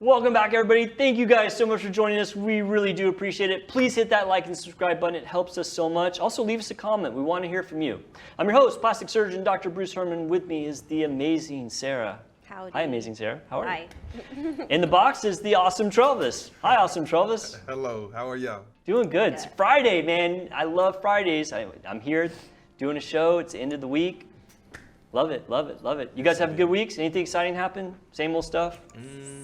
Welcome back, everybody. Thank you guys so much for joining us. We really do appreciate it. Please hit that like and subscribe button. It helps us so much. Also, leave us a comment. We want to hear from you. I'm your host, plastic surgeon Dr. Bruce Hermann. With me is the amazing Sarah. Howdy. Hi, amazing Sarah. How are Hi. you? In the box is the awesome Travis. Hi, awesome Travis. Hello. How are y'all? Doing good. It's Friday, man. I love Fridays. I'm here doing a show. It's the end of the week. Love it, love it, love it. You guys have good weeks? Anything exciting happen? Same old stuff?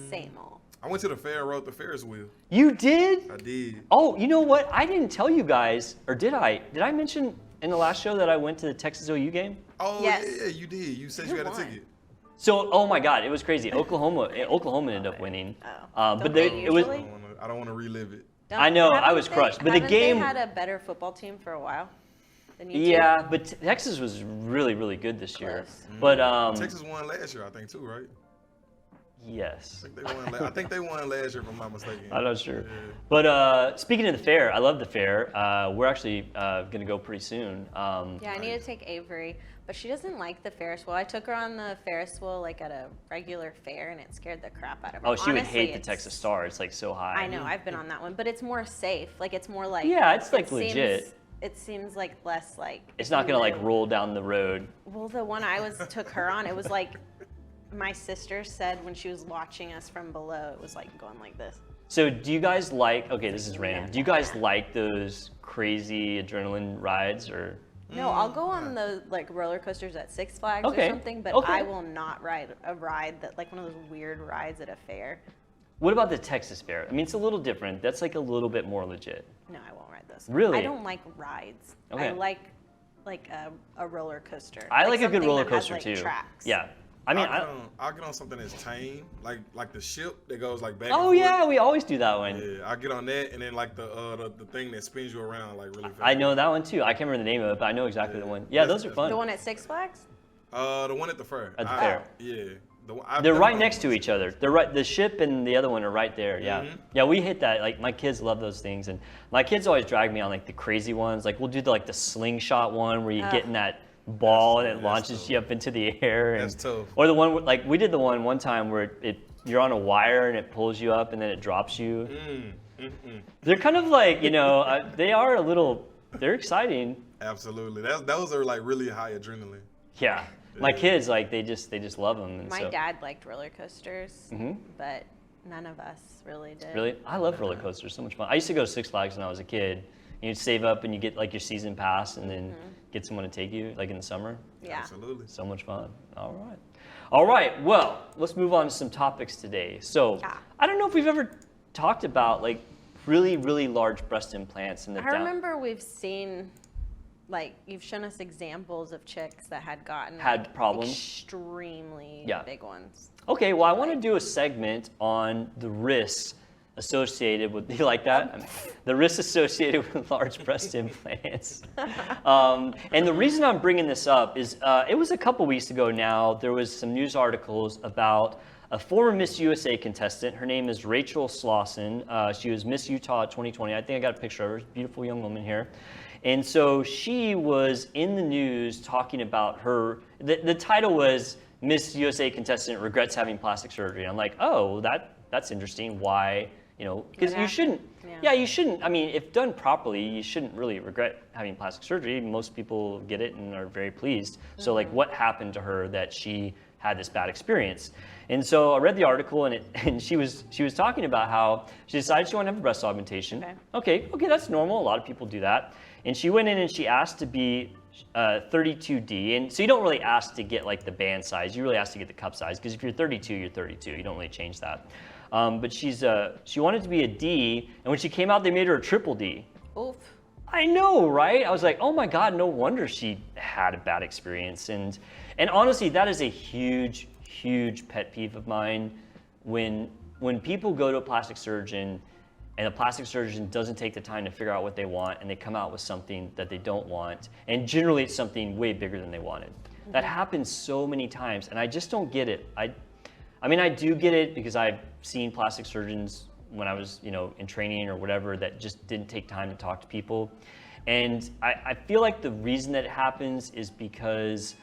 Same old. I went to the fair and rode the Ferris wheel. You did? I did. Oh, you know what? I didn't tell you guys, or did I? Did I mention in the last show that I went to the Texas OU game? Oh, Yes. yeah, you did. You said you had a ticket. So, oh my God, it was crazy. Oklahoma ended up winning. Don't But they it was. usually? I don't want to relive it. I know, I Haven't was crushed, but the haven't game- They had a better football team for a while than you two? Yeah, but Texas was really, really good this year. Close. But Texas won last year, I think, too, right? yes. I think they won last year, if I'm not mistaken. I'm not sure. Yeah. But speaking of the fair, I love the fair. We're actually going to go pretty soon. Yeah, I need to take Avery, but she doesn't like the Ferris wheel. I took her on the Ferris wheel like at a regular fair, and it scared the crap out of her. Oh, she would Honestly, hate the it's- Texas Star. It's like so high. I know, I've been on that one, but it's more safe. Like it's more like Yeah, it's like it legit. Seems, it seems like less like It's not going to like roll down the road. Well, the one I took her on, it was like my sister said when she was watching us from below, it was like going like this. So do you guys like, okay, this is random. Yeah. Do you guys like those crazy adrenaline rides or? No, I'll go on the like roller coasters at Six Flags Okay, or something, but okay. I will not ride a ride that like one of those weird rides at a fair. What about the Texas Fair? I mean, it's a little different. That's like a little bit more legit. No, I won't ride those. Really? I don't like rides. Okay. I like a roller coaster. I like a good something roller that has, coaster like, too. Tracks. Yeah. I mean, I'll get on something that's tame, like the ship that goes like back oh and yeah, forth. we always do that one. Yeah, I get on that, and then like the thing that spins you around like really fast. I know that one too. I can't remember the name of it, but I know exactly the one. Yeah, those are fun. The one at Six Flags? The one at the fair. At the fair. Yeah. They're right next to each other. They're right. The ship and the other one are right there. Yeah, Mhm. yeah. We hit that. Like my kids love those things, and my kids always drag me on like the crazy ones. Like we'll do the slingshot one where you get in that ball and it launches tough. you up into the air. And, That's tough. Or the one like we did the one time where you're on a wire and it pulls you up and then it drops you. They're kind of like they are a little. They're exciting. Absolutely. Those are like really high adrenaline. Yeah. My kids they just love them. And My so. dad liked roller coasters, Mhm. but none of us really did. Really? I love roller coasters. So much fun. I used to go to Six Flags when I was a kid. You'd save up and you get like your season pass and then get someone to take you like in the summer. Yeah. Absolutely. So much fun. All right. All right. Well, let's move on to some topics today. So Yeah. I don't know if we've ever talked about like really, really large breast implants in the I remember we've seen, like, you've shown us examples of chicks that had gotten Had problems? extremely Yeah. big ones. Okay, well, I want to do a segment on the risks associated with, you like that? The risks associated with large breast implants. And the reason I'm bringing this up is it was a couple weeks ago now, there was some news articles about a former Miss USA contestant. Her name is Rachel Slauson. She was Miss Utah 2020. I think I got a picture of her. Beautiful young woman here. And so she was in the news talking about her, the title was Miss USA contestant regrets having plastic surgery. I'm like, oh, that's interesting. Why? Because you shouldn't, you shouldn't, I mean, if done properly, you shouldn't really regret having plastic surgery. Most people get it and are very pleased. So like what happened to her that she had this bad experience? And so I read the article and she was talking about how she decided she wanted to have a breast augmentation. Okay, that's normal. A lot of people do that. And she went in and she asked to be 32D. And so you don't really ask to get like the band size. You really ask to get the cup size because if you're 32, you're 32. You don't really change that. But she wanted to be a D, and when she came out, they made her a triple D. Oof. I know, right? I was like, oh my God, no wonder she had a bad experience. And honestly, that is a huge, huge pet peeve of mine when people go to a plastic surgeon and the plastic surgeon doesn't take the time to figure out what they want and they come out with something that they don't want. And generally it's something way bigger than they wanted. That happens so many times and I just don't get it. I mean, I do get it because I've seen plastic surgeons when I was, in training or whatever that just didn't take time to talk to people. And I feel like the reason that it happens is because,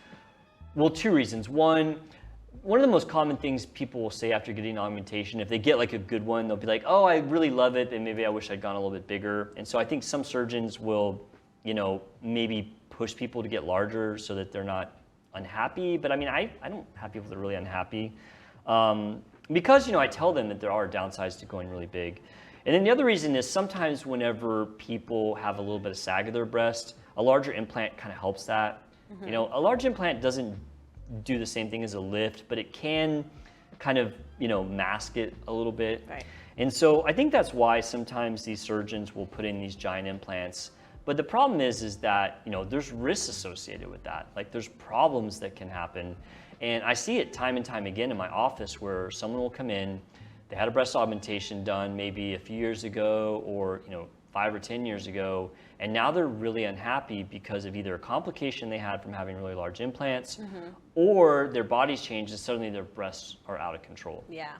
well, two reasons. One, one of the most common things people will say after getting augmentation, if they get like a good one, they'll be like, oh, I really love it, and maybe I wish I'd gone a little bit bigger. And so I think some surgeons will, maybe push people to get larger so that they're not unhappy. But I mean, I don't have people that are really unhappy because, I tell them that there are downsides to going really big. And then the other reason is sometimes whenever people have a little bit of sag of their breast, a larger implant kind of helps that. A large implant doesn't do the same thing as a lift, but it can kind of, mask it a little bit. Right. And so I think that's why sometimes these surgeons will put in these giant implants. But the problem is that, there's risks associated with that. Like there's problems that can happen. And I see it time and time again in my office where someone will come in, they had a breast augmentation done maybe a few years ago or, 5 or 10 years ago, and now they're really unhappy because of either a complication they had from having really large implants or their body's changed and suddenly their breasts are out of control. Yeah.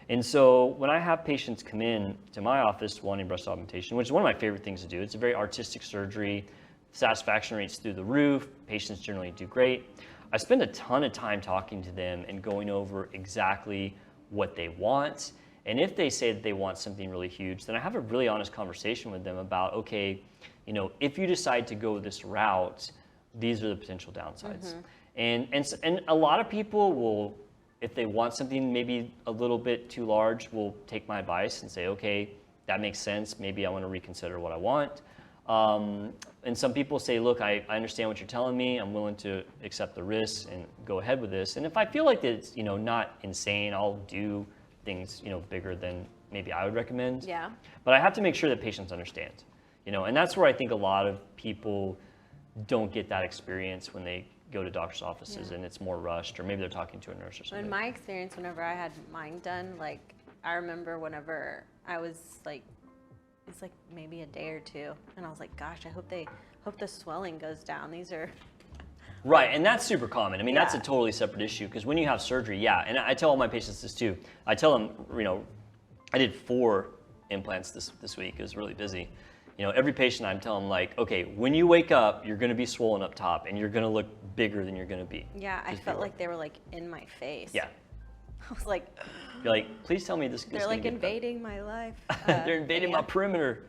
And so when I have patients come in to my office wanting breast augmentation, which is one of my favorite things to do, it's a very artistic surgery, satisfaction rates through the roof, patients generally do great. I spend a ton of time talking to them and going over exactly what they want. And if they say that they want something really huge, then I have a really honest conversation with them about, okay, if you decide to go this route, these are the potential downsides. And a lot of people will, if they want something maybe a little bit too large, will take my advice and say, okay, that makes sense. Maybe I want to reconsider what I want. And some people say, look, I understand what you're telling me. I'm willing to accept the risks and go ahead with this. And if I feel like it's, not insane, I'll do things, bigger than maybe I would recommend. Yeah. But I have to make sure that patients understand, and that's where I think a lot of people don't get that experience when they go to doctor's offices and it's more rushed, or maybe they're talking to a nurse or something. In my experience, whenever I had mine done, like I remember whenever I was like, it's like maybe a day or two, and I was like, gosh, I hope the swelling goes down. These are right, and that's super common. I mean, that's a Yeah. totally separate issue because when you have surgery, and I tell all my patients this too. I tell them, I did 4 implants this week. It was really busy. Every patient I'm telling them like, okay, when you wake up, you're going to be swollen up top and you're going to look bigger than you're going to be. Yeah, I Just felt be like they were like in my face. Yeah. I was like, You're like, please tell me this. they're like invading my life. They're invading yeah. my perimeter.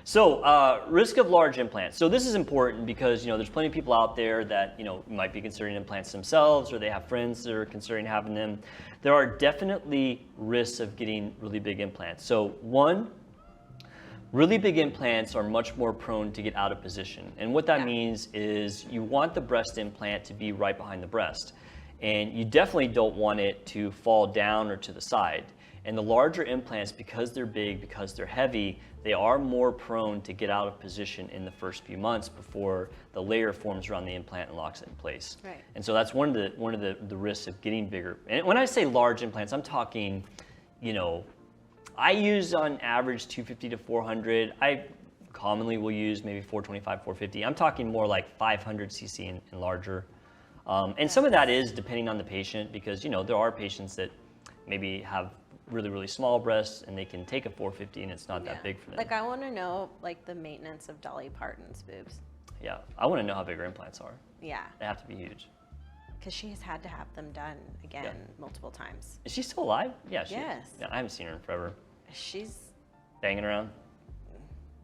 So risk of large implants. So this is important because there's plenty of people out there that might be considering implants themselves, or they have friends that are considering having them. There are definitely risks of getting really big implants. So one, really big implants are much more prone to get out of position. And what that means is you want the breast implant to be right behind the breast. And you definitely don't want it to fall down or to the side. And the larger implants, because they're big, because they're heavy, they are more prone to get out of position in the first few months before the layer forms around the implant and locks it in place. Right. And so that's one of the risks of getting bigger. And when I say large implants, I'm talking, I use on average 250 to 400. I commonly will use maybe 425, 450. I'm talking more like 500 cc and larger. And some of that is depending on the patient because, there are patients that maybe have really, really small breasts and they can take a 450 and it's not that big for them. Like I want to know like the maintenance of Dolly Parton's boobs. Yeah, I want to know how big her implants are. Yeah. They have to be huge. Because she has had to have them done again multiple times. Is she still alive? Yeah, she Yes. is. Yeah, I haven't seen her in forever. She's, Banging around?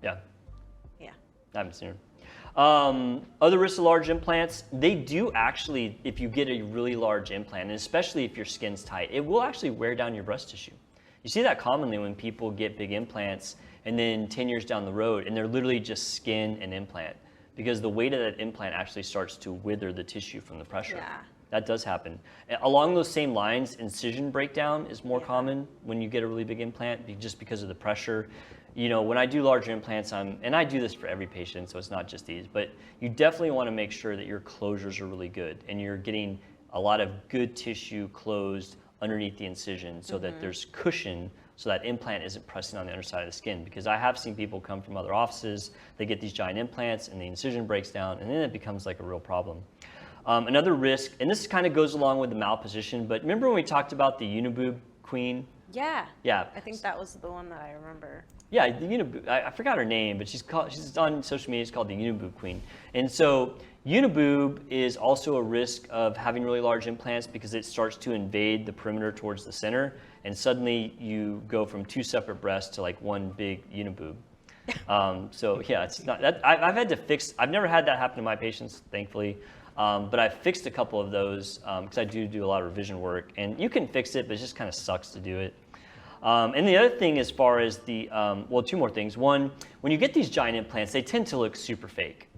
Yeah, yeah. I haven't seen her. Other risks of large implants, they do actually, if you get a really large implant, and especially if your skin's tight, it will actually wear down your breast tissue. You see that commonly when people get big implants and then 10 years down the road and they're literally just skin and implant because the weight of that implant actually starts to wither the tissue from the pressure. Yeah. That does happen. Along those same lines, incision breakdown is more common when you get a really big implant just because of the pressure. When I do larger implants, and I do this for every patient, so it's not just these, but you definitely want to make sure that your closures are really good and you're getting a lot of good tissue closed underneath the incision so that there's cushion so that implant isn't pressing on the underside of the skin. Because I have seen people come from other offices, they get these giant implants and the incision breaks down and then it becomes like a real problem. Another risk, and this kind of goes along with the malposition, but remember when we talked about the uniboob queen? Yeah. Yeah. I think that was the one that I remember. Yeah, the uniboob, I forgot her name, but she's on social media, it's called the uniboob queen. And so Uniboob is also a risk of having really large implants because it starts to invade the perimeter towards the center, and suddenly you go from 2 separate breasts to like one big uniboob. So yeah, it's not that I've had to fix. I've never had that happen to my patients, thankfully, but I've fixed a couple of those because I do a lot of revision work, and you can fix it, but it just kind of sucks to do it. And the other thing, as far as the well, 2 more things. One, when you get these giant implants, they tend to look super fake.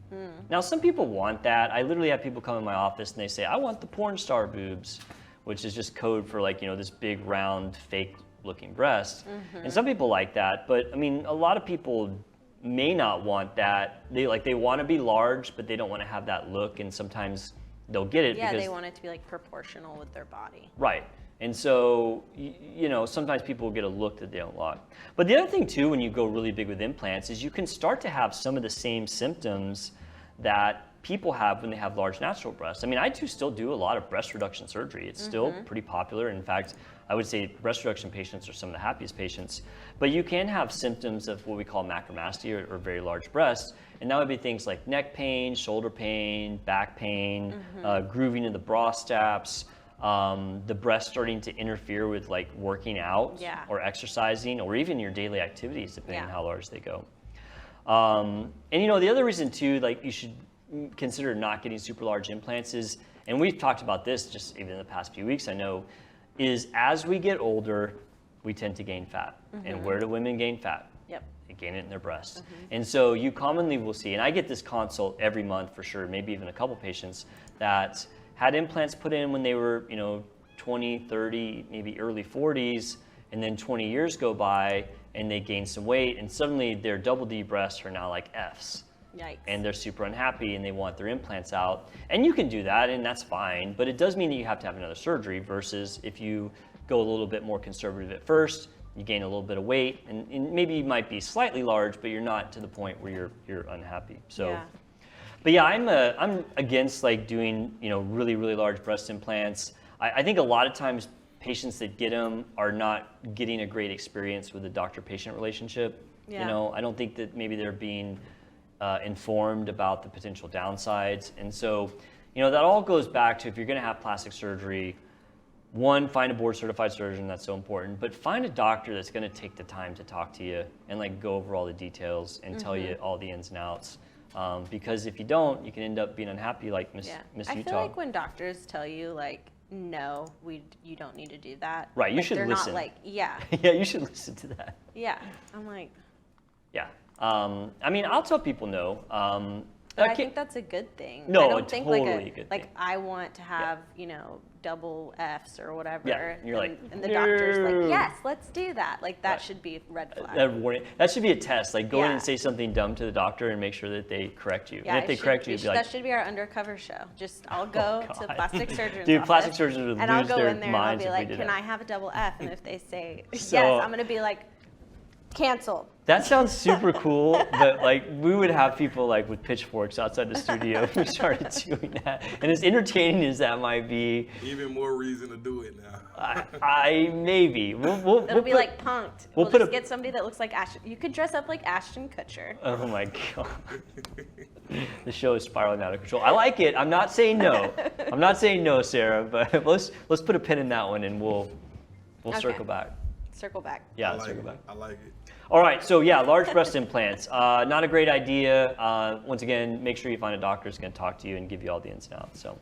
Now, some people want that. I literally have people come in my office and they say, I want the porn star boobs, which is just code for like, this big round fake looking breast. And some people like that, but I mean, a lot of people may not want that. They want to be large, but they don't want to have that look, and sometimes they'll get it because they want it to be like proportional with their body. Right. And so, sometimes people get a look that they don't like. But the other thing too, when you go really big with implants, is you can start to have some of the same symptoms that people have when they have large natural breasts. I mean, I still do a lot of breast reduction surgery. It's still pretty popular. In fact, I would say breast reduction patients are some of the happiest patients. But you can have symptoms of what we call macromastia, or very large breasts. And that would be things like neck pain, shoulder pain, back pain, grooving in the bra straps, the breast starting to interfere with like working out or exercising, or even your daily activities, depending on how large they go. And the other reason too, like you should consider not getting super large implants is, and we've talked about this just even in the past few weeks, I know, is as we get older, we tend to gain fat. And where do women gain fat? They gain it in their breasts. And so you commonly will see, and I get this consult every month for sure, maybe even a couple patients that had implants put in when they were, 20, 30, maybe early 40s, and then 20 years go by and they gain some weight, and suddenly their double D breasts are now like Fs. Yikes. And they're super unhappy and they want their implants out. And you can do that, and that's fine, but it does mean that you have to have another surgery, versus if you go a little bit more conservative at first, you gain a little bit of weight, and maybe you might be slightly large, but you're not to the point where you're unhappy. So. But yeah, I'm against like doing really large breast implants. I think a lot of times patients that get them are not getting a great experience with the doctor-patient relationship. I don't think that maybe they're being informed about the potential downsides, and so that all goes back to, if you're going to have plastic surgery, one, find a board-certified surgeon. That's so important. But find a doctor that's going to take the time to talk to you and like go over all the details and tell you all the ins and outs. Because if you don't, you can end up being unhappy, like Miss Utah. I feel like when doctors tell you like, no, you don't need to do that. Right, you like, should they're listen. Not like, yeah, you should listen to that. Yeah, I'm like. Yeah, I mean, I'll tell people no. But I think that's a good thing. No, I don't think totally like a good like thing. I want to have double Fs or whatever. Yeah, and you're like, and the doctor's like, yes, let's do that. Like that should be red flag. That should be a test. Like go in and say something dumb to the doctor and make sure that they correct you. Yeah, and if they correct you, be like, that should be our undercover show. Just I'll go to plastic surgeon's Dude, office, plastic surgeons would and I'll lose go their in there and I'll minds be if we like, did can that. I have a double F? And if they say So- yes, I'm gonna be like, canceled. That sounds super cool, but like we would have people like with pitchforks outside the studio if we started doing that. And as entertaining as that might be, Even more reason to do it now. I maybe we'll It'll be like punked. We'll put just get somebody that looks like Ashton. You could dress up like Ashton Kutcher. Oh my god, the show is spiraling out of control. I like it. I'm not saying no. I'm not saying no, Sarah. But let's put a pin in that one, and we'll circle back. Circle back. Yeah, I like circle it. back. I like it. All right, so yeah, large breast implants. Not a great idea. Once again, make sure you find a doctor who's going to talk to you and give you all the ins and outs. So.